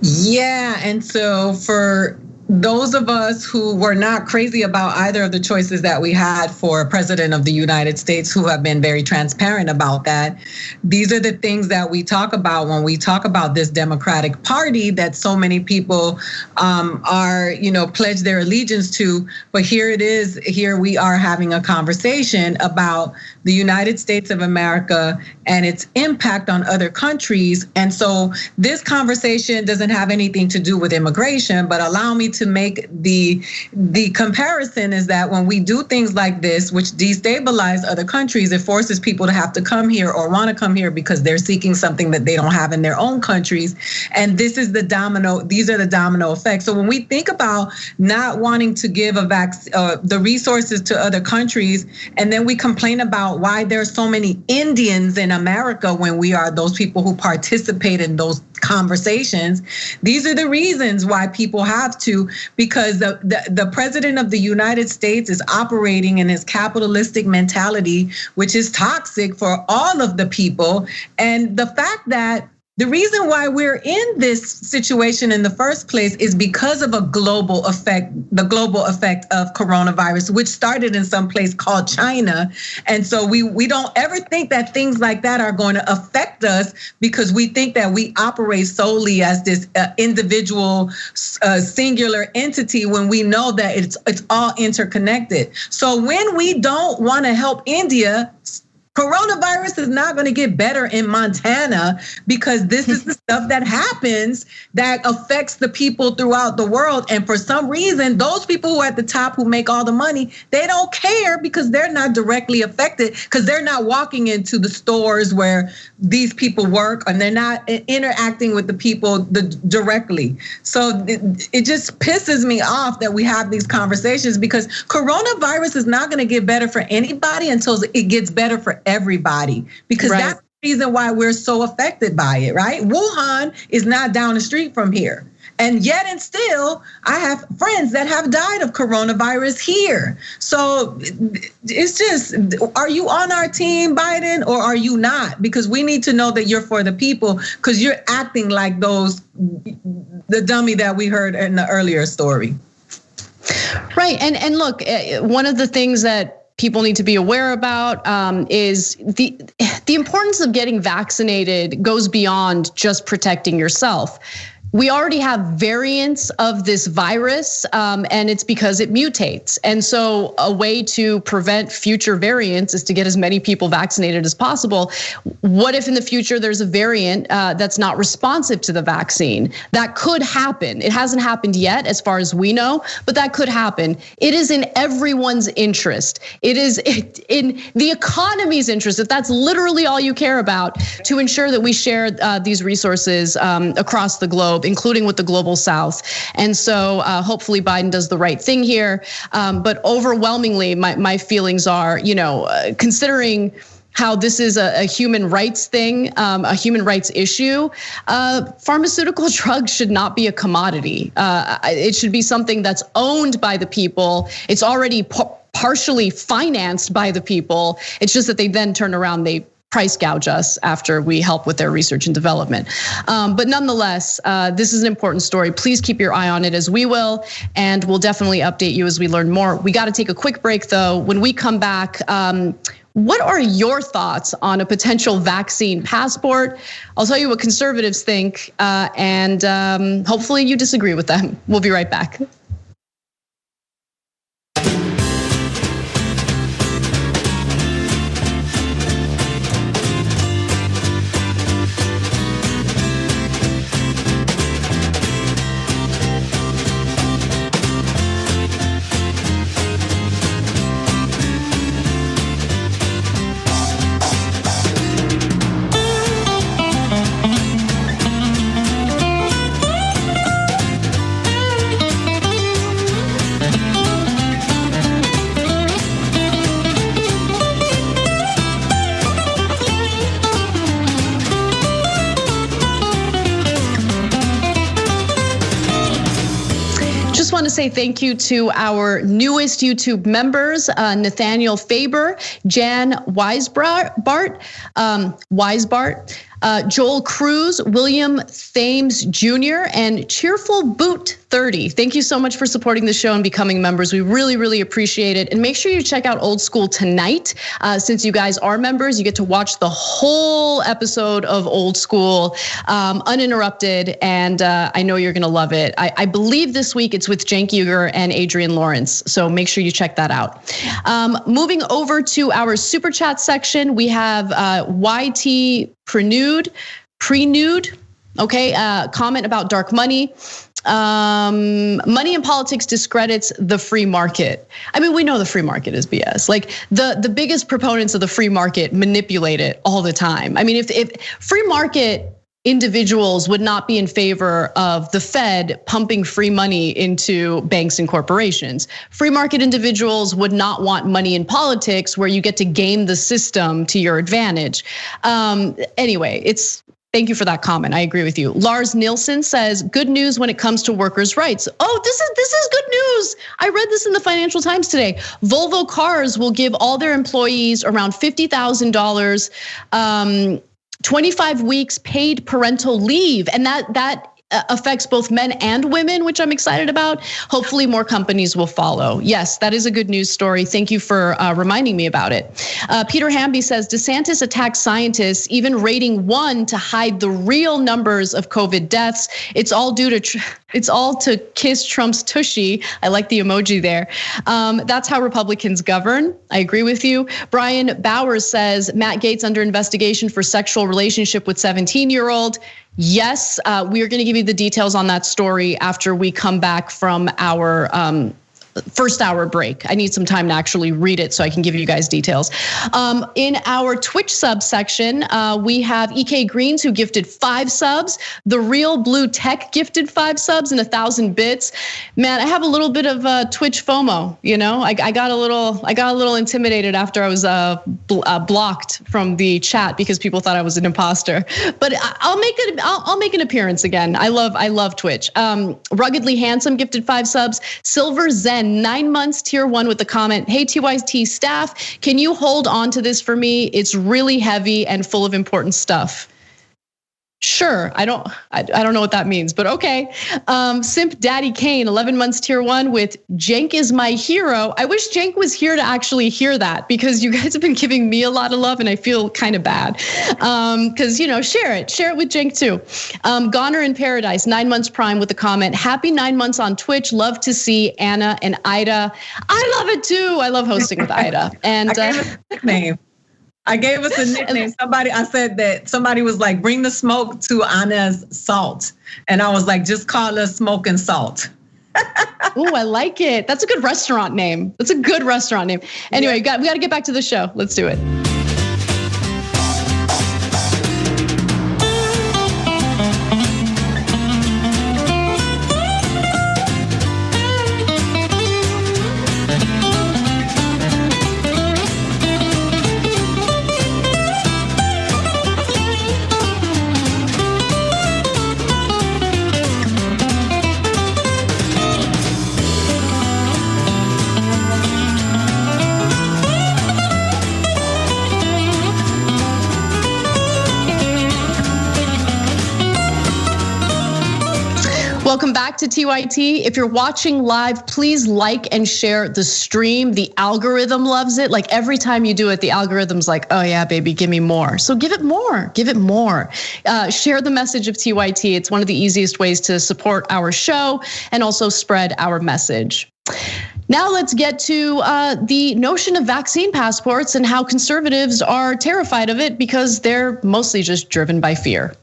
Yeah, and so for those of us who were not crazy about either of the choices that we had for President of the United States, who have been very transparent about that, these are the things that we talk about when we talk about this Democratic Party that so many people are, pledge their allegiance to. But here it is. Here we are having a conversation about the United States of America and its impact on other countries. And so this conversation doesn't have anything to do with immigration, but allow me to make the comparison is that when we do things like this, which destabilize other countries, it forces people to have to come here or want to come here because they're seeking something that they don't have in their own countries. And these are the domino effects. So when we think about not wanting to give the resources to other countries, and then we complain about why there's so many Indians in America when we are those people who participate in those conversations, these are the reasons why people have to, because the president of the United States is operating in his capitalistic mentality, which is toxic for all of the people. And the fact that the reason why we're in this situation in the first place is because of the global effect of coronavirus, which started in some place called China. And so we don't ever think that things like that are going to affect us because we think that we operate solely as this individual singular entity when we know that it's all interconnected. So when we don't want to help India, coronavirus is not going to get better in Montana because this is the stuff that happens that affects the people throughout the world. And for some reason, those people who are at the top who make all the money, they don't care because they're not directly affected because they're not walking into the stores where these people work and they're not interacting with the people directly. So it just pisses me off that we have these conversations because coronavirus is not going to get better for anybody until it gets better for everybody, because right. That's the reason why we're so affected by it, right? Wuhan is not down the street from here. And yet and still, I have friends that have died of coronavirus here. So it's just, are you on our team, Biden, or are you not? Because we need to know that you're for the people, because you're acting like the dummy that we heard in the earlier story. Right, and look, one of the things that people need to be aware about is the importance of getting vaccinated goes beyond just protecting yourself. We already have variants of this virus, and it's because it mutates. And so a way to prevent future variants is to get as many people vaccinated as possible. What if in the future there's a variant that's not responsive to the vaccine? That could happen. It hasn't happened yet as far as we know, but that could happen. It is in everyone's interest. It is in the economy's interest, if that's literally all you care about, to ensure that we share these resources across the globe, including with the global South. And so hopefully Biden does the right thing here. But overwhelmingly, my feelings are, considering how this is a human rights thing, a human rights issue, pharmaceutical drugs should not be a commodity. It should be something that's owned by the people. It's already partially financed by the people. It's just that they then turn around, they price gouge us after we help with their research and development. But nonetheless, this is an important story. Please keep your eye on it, as we will, and we'll definitely update you as we learn more. We got to take a quick break though. When we come back, what are your thoughts on a potential vaccine passport? I'll tell you what conservatives think, and hopefully you disagree with them. We'll be right back. Say thank you to our newest YouTube members, Nathaniel Faber, Jan Weisbart. Joel Cruz, William Thames Jr., and Cheerful Boot 30. Thank you so much for supporting the show and becoming members. We really, really appreciate it. And make sure you check out Old School tonight. Since you guys are members, you get to watch the whole episode of Old School uninterrupted. And I know you're gonna love it. I believe this week it's with Cenk Uygur and Adrian Lawrence. So make sure you check that out. Moving over to our super chat section, we have YT Prenude, okay, comment about dark money. Money in politics discredits the free market. I mean, we know the free market is BS. Like the biggest proponents of the free market manipulate it all the time. I mean, if free market individuals would not be in favor of the Fed pumping free money into banks and corporations. Free market individuals would not want money in politics where you get to game the system to your advantage. Anyway, thank you for that comment. I agree with you. Lars Nielsen says, good news when it comes to workers' rights. Oh, this is good news. I read this in the Financial Times today. Volvo Cars will give all their employees around $50,000, 25 weeks paid parental leave. And that affects both men and women, which I'm excited about. Hopefully more companies will follow. Yes, that is a good news story. Thank you for reminding me about it. Peter Hamby says, DeSantis attacks scientists, even rating one to hide the real numbers of COVID deaths. It's all to kiss Trump's tushy. I like the emoji there. That's how Republicans govern. I agree with you. Brian Bowers says, Matt Gaetz under investigation for sexual relationship with 17-year-old. Yes, we are going to give you the details on that story after we come back from our first hour break. I need some time to actually read it so I can give you guys details. In our Twitch sub section, we have EK Greens who gifted 5 subs. The Real Blue Tech gifted 5 subs and 1,000 bits. Man, I have a little bit of Twitch FOMO. You know, I got a little intimidated after I was blocked from the chat because people thought I was an imposter. But I'll make an appearance again. I love Twitch. Ruggedly Handsome gifted 5 subs. Silver Zen 9 months tier 1 with the comment, hey TYT staff, can you hold on to this for me? It's really heavy and full of important stuff. Sure, I don't know what that means, but okay. Simp Daddy Kane, 11 months tier 1 with Cenk is my hero. I wish Cenk was here to actually hear that because you guys have been giving me a lot of love and I feel kind of bad. Because share it with Cenk too. Goner in Paradise, 9 months prime with the comment, happy 9 months on Twitch. Love to see Anna and Ida. I love it too. I love hosting with Ida. And I gave us a nickname. I said that somebody was like, bring the smoke to Anna's salt. And I was like, just call us Smoke and Salt. Oh, I like it. That's a good restaurant name. Anyway, we got to get back to the show. Let's do it. Welcome back to TYT. If you're watching live, please like and share the stream. The algorithm loves it. Like every time you do it, the algorithm's like, oh yeah, baby, give me more. So give it more. Share the message of TYT. It's one of the easiest ways to support our show and also spread our message. Now let's get to the notion of vaccine passports and how conservatives are terrified of it because they're mostly just driven by fear.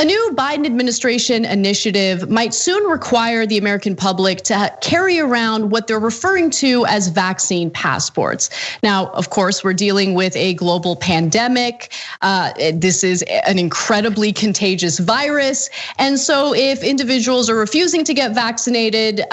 A new Biden administration initiative might soon require the American public to carry around what they're referring to as vaccine passports. Now, of course, we're dealing with a global pandemic. This is an incredibly contagious virus. And so if individuals are refusing to get vaccinated,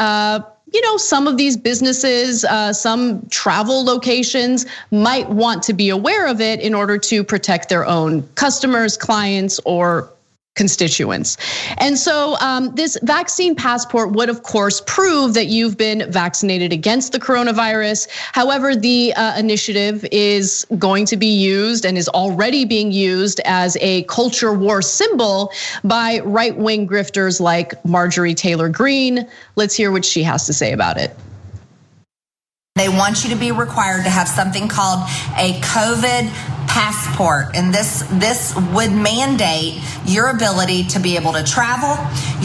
some of these businesses, some travel locations might want to be aware of it in order to protect their own customers, clients, or constituents. And so this vaccine passport would, of course, prove that you've been vaccinated against the coronavirus. However, the initiative is going to be used and is already being used as a culture war symbol by right-wing grifters like Marjorie Taylor Greene. Let's hear what she has to say about it. They want you to be required to have something called a COVID passport. And this would mandate your ability to be able to travel,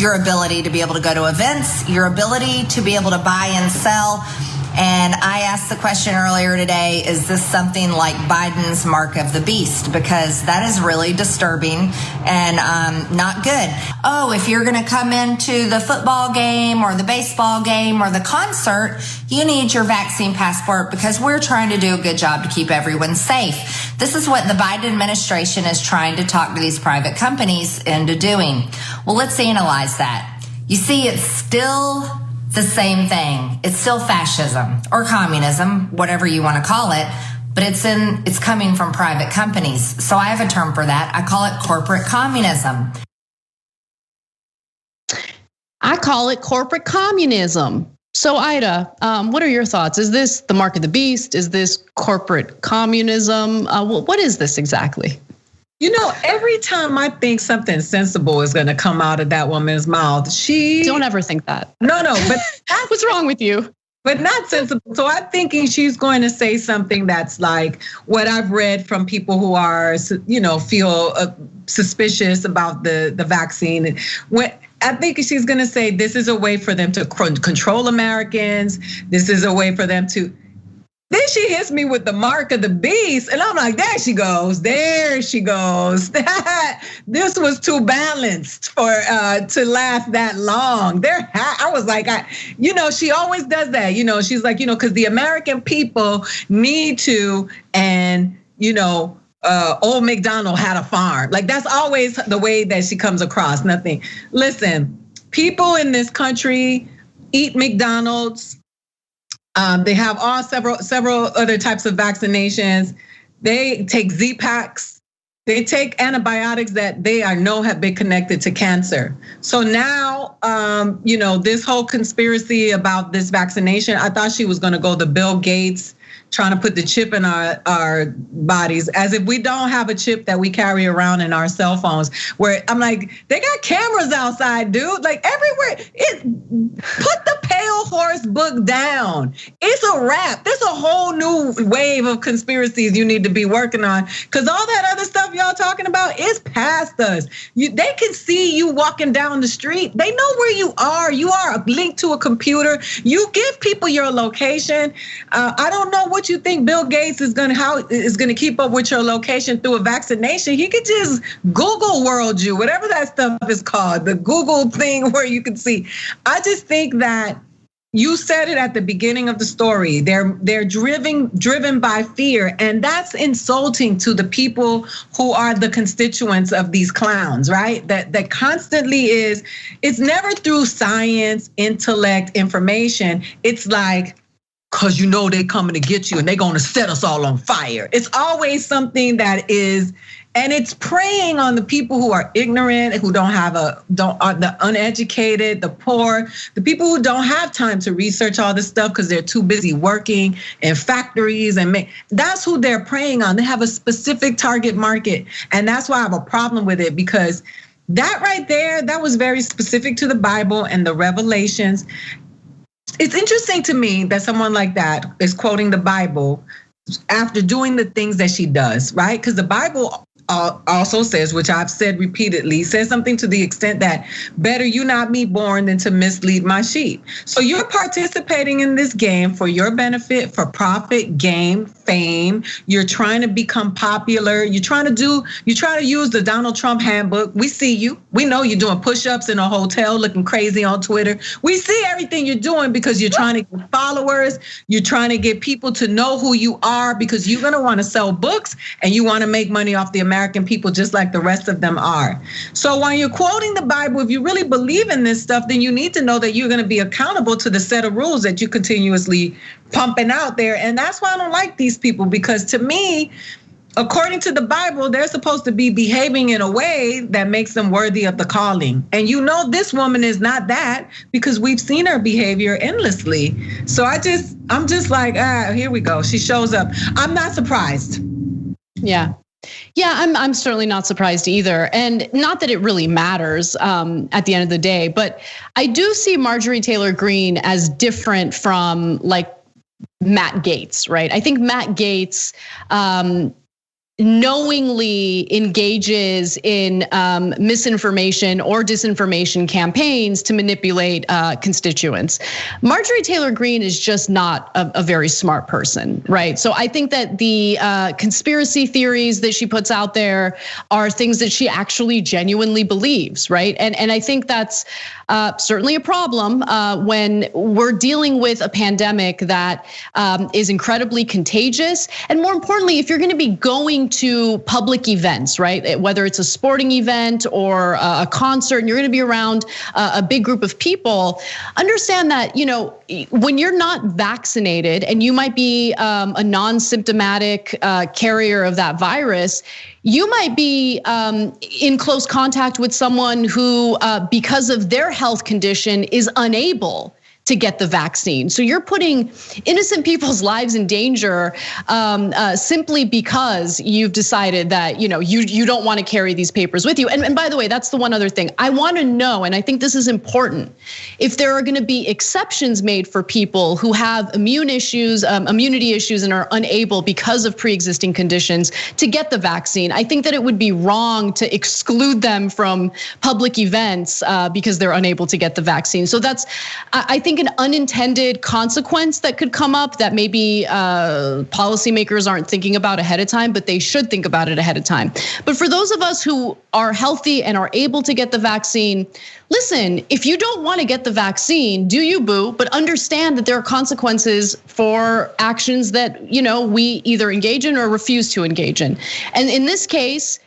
your ability to be able to go to events, your ability to be able to buy and sell. And I asked the question earlier today, is this something like Biden's mark of the beast? Because that is really disturbing and not good. Oh, if you're going to come into the football game or the baseball game or the concert, you need your vaccine passport because we're trying to do a good job to keep everyone safe. This is what the Biden administration is trying to talk to these private companies into doing. Well, let's analyze that. You see, it's still the same thing. It's still fascism or communism, whatever you want to call it, but it's coming from private companies. So I have a term for that. I call it corporate communism. I call it corporate communism. So Ida, what are your thoughts? Is this the mark of the beast? Is this corporate communism? What is this exactly? You know, every time I think something sensible is going to come out of that woman's mouth, don't ever think that. No, but what's wrong with you? But not sensible. So I'm thinking she's going to say something that's like what I've read from people who are, feel suspicious about the vaccine. I think she's going to say this is a way for them to control Americans. This is a way for them to. Then she hits me with the mark of the beast. And I'm like, there she goes. This was too balanced to last that long. I was like, she always does that. She's like, because the American people need to, and, old McDonald had a farm. Like that's always the way that she comes across. Nothing. Listen, people in this country eat McDonald's. They have several other types of vaccinations. They take Z-Packs. They take antibiotics that they have been connected to cancer. So now, this whole conspiracy about this vaccination, I thought she was going to go the Bill Gates trying to put the chip in our bodies, as if we don't have a chip that we carry around in our cell phones. Where I'm like, they got cameras outside, dude, like everywhere. Put the pale horse book down. It's a wrap. There's a whole new wave of conspiracies you need to be working on, because all that other stuff y'all talking about is past us. They can see you walking down the street. They know where you are. You are linked to a computer. You give people your location. I don't know what you think Bill Gates is going to keep up with your location through a vaccination. He could just Google world you, whatever that stuff is called, the Google thing where you can see. I just think that you said it at the beginning of the story. They're driven by fear, and that's insulting to the people who are the constituents of these clowns, right? That constantly it's never through science, intellect, information. It's like, because they coming to get you and they're going to set us all on fire. It's always something that is, and it's preying on the people who are ignorant, who are the uneducated, the poor, the people who don't have time to research all this stuff because they're too busy working in factories that's who they're preying on. They have a specific target market. And that's why I have a problem with it, because that right there, that was very specific to the Bible and the Revelations. It's interesting to me that someone like that is quoting the Bible after doing the things that she does, right? Because the Bible also says, which I've said repeatedly, says something to the extent that better you not be born than to mislead my sheep. So you're participating in this game for your benefit, for profit, gain, fame. You're trying to become popular. You're trying to use the Donald Trump handbook. We see you. We know you're doing push-ups in a hotel, looking crazy on Twitter. We see everything you're doing because you're trying to get followers. You're trying to get people to know who you are, because you're going to want to sell books and you want to make money off the American people just like the rest of them are. So while you're quoting the Bible, if you really believe in this stuff, then you need to know that you're going to be accountable to the set of rules that you continuously pumping out there. And that's why I don't like these people, because to me, according to the Bible, they're supposed to be behaving in a way that makes them worthy of the calling. And this woman is not that, because we've seen her behavior endlessly. So I'm just like, here we go. She shows up. I'm not surprised. Yeah. Yeah, I'm certainly not surprised either. And not that it really matters at the end of the day, but I do see Marjorie Taylor Greene as different from like Matt Gaetz, right? I think Matt Gaetz knowingly engages in misinformation or disinformation campaigns to manipulate constituents. Marjorie Taylor Greene is just not a very smart person, right? So I think that the conspiracy theories that she puts out there are things that she actually genuinely believes, right? And I think that's certainly a problem when we're dealing with a pandemic that is incredibly contagious. And more importantly, if you're going to be going to public events, right? Whether it's a sporting event or a concert, and you're going to be around a big group of people, understand that, when you're not vaccinated and you might be a non-symptomatic carrier of that virus, you might be in close contact with someone who, because of their health condition, is unable to get the vaccine. So you're putting innocent people's lives in danger simply because you've decided that you don't want to carry these papers with you. And by the way, that's the one other thing I want to know, and I think this is important, if there are going to be exceptions made for people who have immunity issues, and are unable because of pre-existing conditions to get the vaccine. I think that it would be wrong to exclude them from public events because they're unable to get the vaccine. So that's, I think, an unintended consequence that could come up that maybe policymakers aren't thinking about ahead of time, but they should think about it ahead of time. But for those of us who are healthy and are able to get the vaccine, listen, if you don't want to get the vaccine, do you, boo? But understand that there are consequences for actions that, we either engage in or refuse to engage in. And in this case,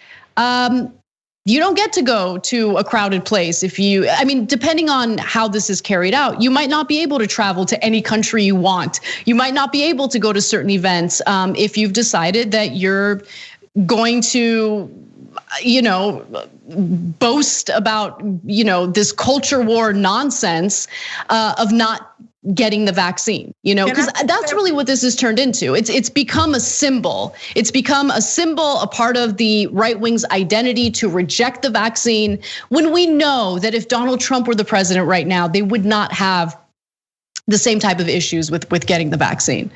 you don't get to go to a crowded place depending on how this is carried out, you might not be able to travel to any country you want. You might not be able to go to certain events if you've decided that you're going to, boast about, this culture war nonsense of not getting the vaccine, because that's really what this has turned into. It's become a symbol. It's become a symbol, a part of the right wing's identity to reject the vaccine, when we know that if Donald Trump were the president right now, they would not have the same type of issues with getting the vaccine.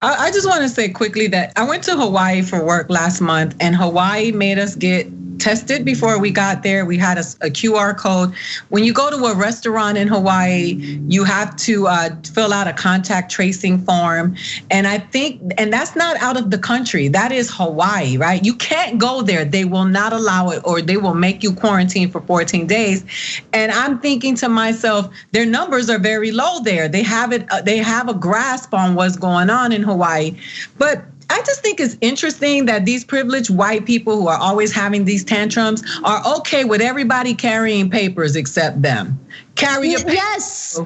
I just want to say quickly that I went to Hawaii for work last month, and Hawaii made us get tested before we got there. We had a QR code. When you go to a restaurant in Hawaii, you have to fill out a contact tracing form. And I think, and that's not out of the country, that is Hawaii, right? You can't go there. They will not allow it, or they will make you quarantine for 14 days. And I'm thinking to myself, their numbers are very low there. They have a grasp on what's going on in Hawaii. But I just think it's interesting that these privileged white people who are always having these tantrums are okay with everybody carrying papers except them. Carry your papers.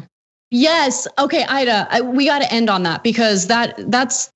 Yes. Okay, Ida, we got to end on that, because that's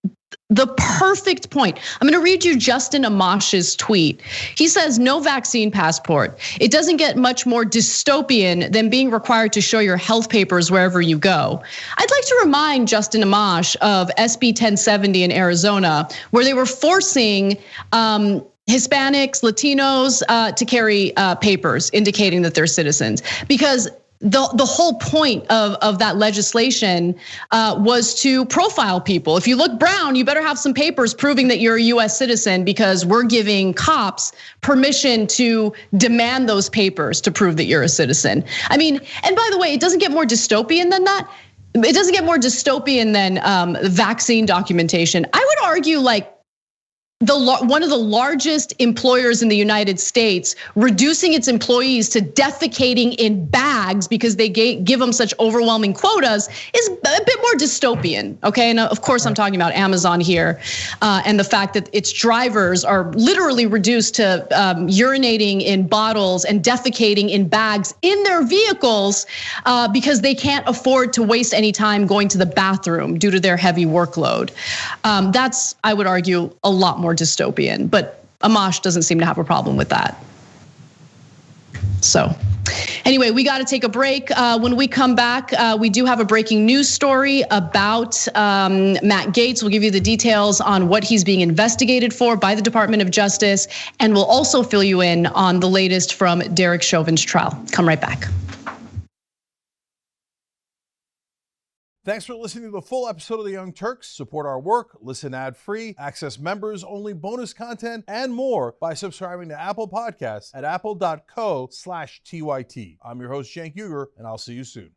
the perfect point. I'm going to read you Justin Amash's tweet. He says, no vaccine passport. It doesn't get much more dystopian than being required to show your health papers wherever you go. I'd like to remind Justin Amash of SB 1070 in Arizona, where they were forcing Hispanics, Latinos to carry papers indicating that they're citizens, because the whole point of that legislation was to profile people. If you look brown, you better have some papers proving that you're a US citizen, because we're giving cops permission to demand those papers to prove that you're a citizen. And by the way, it doesn't get more dystopian than that. It doesn't get more dystopian than vaccine documentation. I would argue one of the largest employers in the United States reducing its employees to defecating in bags bags because they give them such overwhelming quotas is a bit more dystopian, okay? And of course, I'm talking about Amazon here, and the fact that its drivers are literally reduced to urinating in bottles and defecating in bags in their vehicles because they can't afford to waste any time going to the bathroom due to their heavy workload. That's, I would argue, a lot more dystopian, but Amash doesn't seem to have a problem with that. So anyway, we got to take a break. When we come back, we do have a breaking news story about Matt Gaetz. We'll give you the details on what he's being investigated for by the Department of Justice. And we'll also fill you in on the latest from Derek Chauvin's trial. Come right back. Thanks for listening to the full episode of The Young Turks. Support our work, listen ad-free, access members-only bonus content, and more by subscribing to Apple Podcasts at apple.co/TYT. I'm your host, Cenk Uygur, and I'll see you soon.